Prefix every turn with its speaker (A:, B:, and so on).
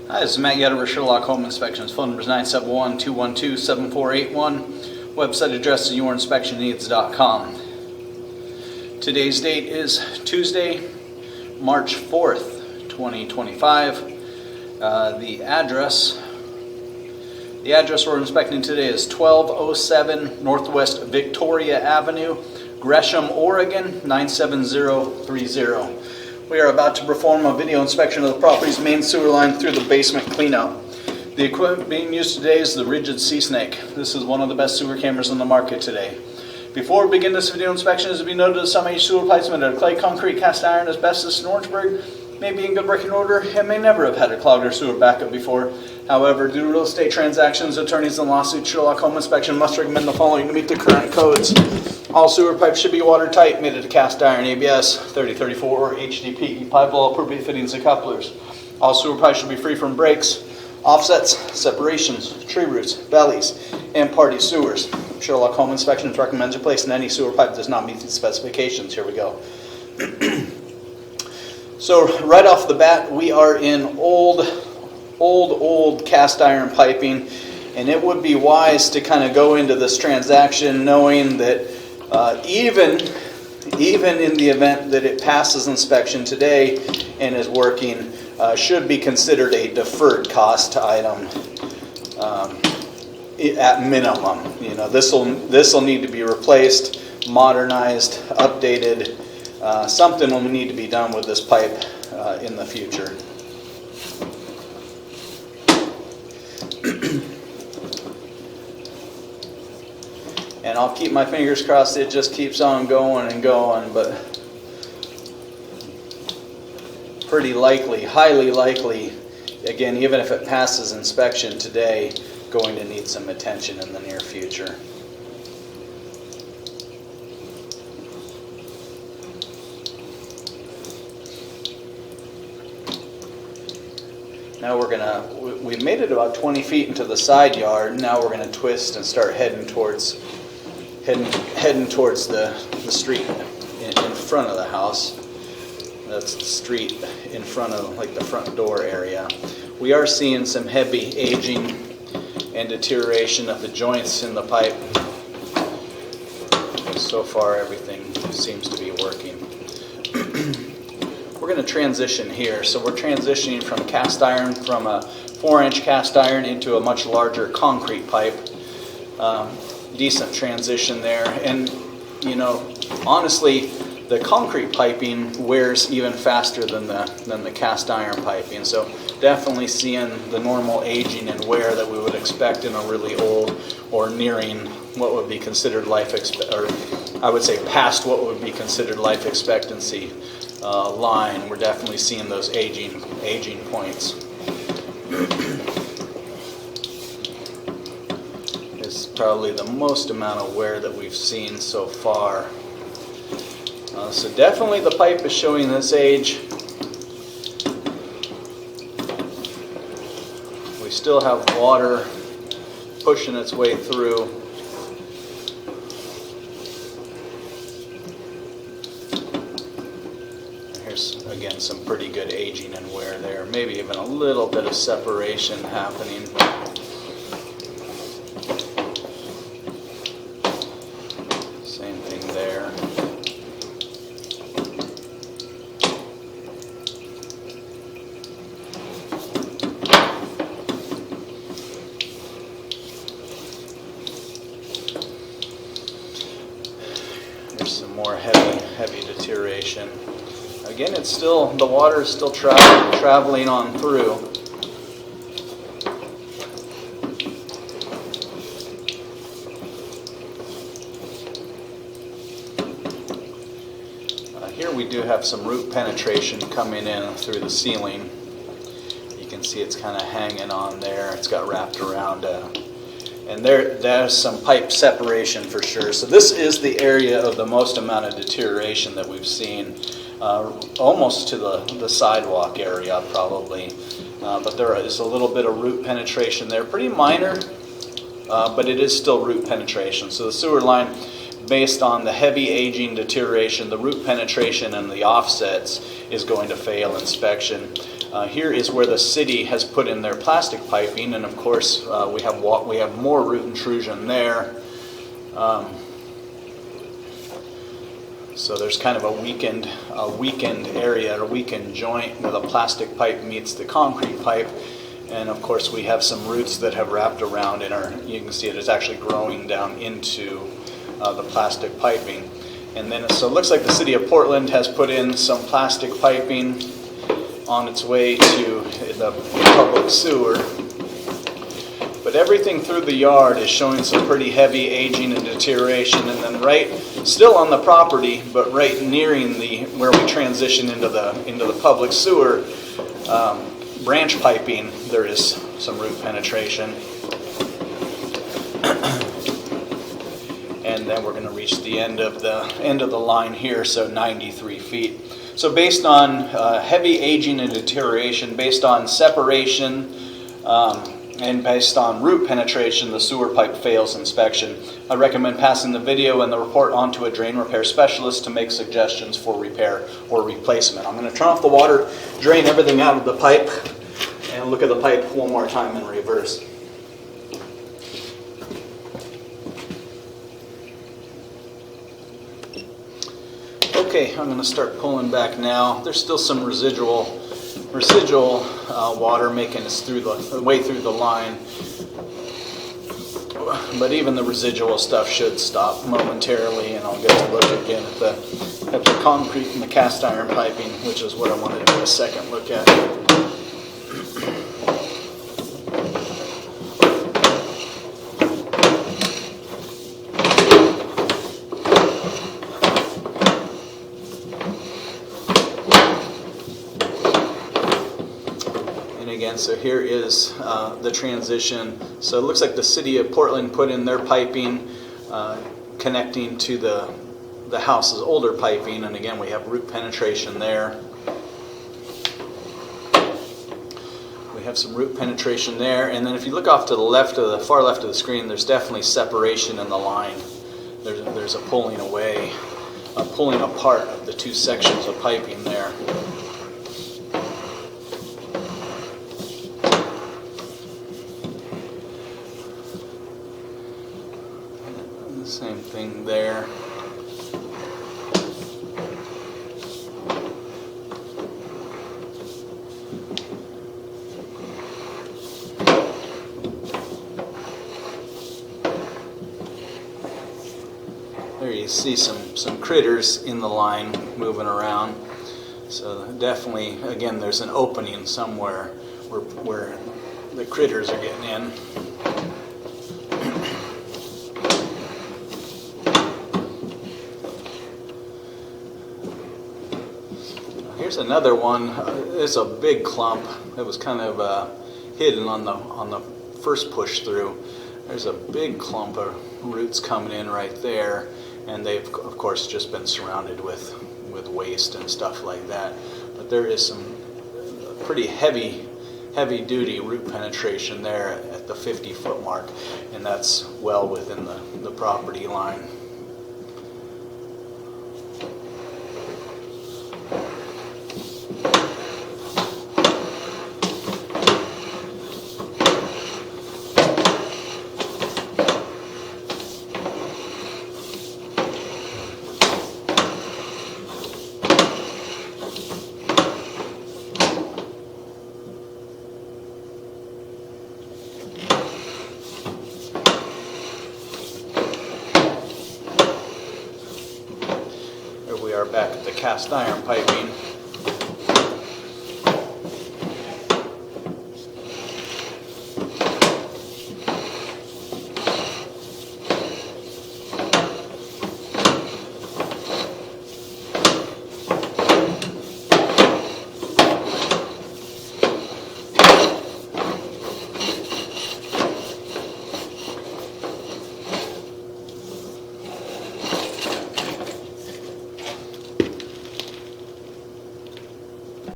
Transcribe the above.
A: Hi, this is Matt Yetter with Sherlock Home Inspections. Phone number is 971-212-7481. Website address is yourinspectionneeds.com. Today's date is Tuesday, March 4th, 2025. The address we're inspecting today is 1207 Northwest Victoria Avenue, Gresham, Oregon 97030. We are about to perform a video inspection of the property's main sewer line through the basement cleanout. The equipment being used today is the Rigid Sea Snake. This is one of the best sewer cameras on the market today. Before we begin this video inspection, it is to be noted that some aged sewer pipes made out of clay, concrete, cast iron, asbestos, and Orangeburg may be in good working order and may never have had a clogged or sewer backup before. However, due to real estate transactions, attorneys, and lawsuits, Sherlock Home Inspection must recommend the following to meet the current codes. All sewer pipes should be watertight, made of cast iron, ABS, 3034, or HDPE pipe, all appropriate fittings and couplers. All sewer pipes should be free from breaks, offsets, separations, tree roots, valleys, and party sewers. Sherlock Home Inspections recommends replacing any sewer pipe that does not meet these specifications. Here we go. So right off the bat, we are in old cast iron piping, and it would be wise to kind of go into this transaction knowing that even in the event that it passes inspection today and is working, should be considered a deferred cost item at minimum. You know, this will need to be replaced, modernized, updated. Something will need to be done with this pipe in the future. And I'll keep my fingers crossed it just keeps on going and going, but pretty likely, highly likely, again, even if it passes inspection today, going to need some attention in the near future. Now we've made it about 20 feet into the side yard. Now we're gonna twist and start heading towards the street in front of the house. That's the street in front of, like, the front door area. We are seeing some heavy aging and deterioration of the joints in the pipe. So far everything seems to be working. We're going to transition here. So we're transitioning from cast iron, from a 4-inch cast iron into a much larger concrete pipe. Decent transition there. And, you know, honestly, the concrete piping wears even faster than the cast iron piping. So definitely seeing the normal aging and wear that we would expect in a really old or nearing what would be considered past what would be considered life expectancy line. We're definitely seeing those aging points. It's probably the most amount of wear that we've seen so far. So definitely the pipe is showing this age. We still have water pushing its way through. Here's again some pretty good aging and wear there. Maybe even a little bit of separation happening. Same thing there. There's some more heavy deterioration. Again, the water is still traveling on through. Here we do have some root penetration coming in through the ceiling. You can see it's kind of hanging on there. It's got wrapped around and there's some pipe separation for sure. So this is the area of the most amount of deterioration that we've seen, almost to the sidewalk area probably. But there is a little bit of root penetration there, pretty minor, but it is still root penetration. So the sewer line, based on the heavy aging deterioration, the root penetration, and the offsets, is going to fail inspection. Here is where the city has put in their plastic piping, and of course we have more root intrusion there. So there's kind of a weakened area, a weakened joint where the plastic pipe meets the concrete pipe, and of course we have some roots that have wrapped around and you can see it's actually growing down into the plastic piping. And then so it looks like the city of Portland has put in some plastic piping on its way to the public sewer. But everything through the yard is showing some pretty heavy aging and deterioration. And then right, still on the property, but right nearing where we transition into the public sewer, branch piping, there is some root penetration. And then we're going to reach the end of the line here, so 93 feet. So based on heavy aging and deterioration, based on separation, and based on root penetration, the sewer pipe fails inspection. I recommend passing the video and the report on to a drain repair specialist to make suggestions for repair or replacement. I'm going to turn off the water, drain everything out of the pipe, and look at the pipe one more time in reverse. Okay, I'm going to start pulling back now. There's still some residual water making its way through the line, but even the residual stuff should stop momentarily, and I'll get to look again at the concrete and the cast iron piping, which is what I wanted to do a second look at. Again, so here is the transition. So it looks like the city of Portland put in their piping connecting to the house's older piping, and again we have root penetration there. We have some root penetration there, and then if you look off to the left of the far left of the screen, there's definitely separation in the line. There's a pulling away, a pulling apart of the two sections of piping there. Same thing there. There you see some critters in the line moving around. So definitely, again, there's an opening somewhere where the critters are getting in. Here's another one. It's a big clump. It was kind of hidden on the first push through. There's a big clump of roots coming in right there, and they've of course just been surrounded with waste and stuff like that. But there is some pretty heavy duty root penetration there at the 50-foot mark, and that's well within the property line. We are back at the cast iron piping.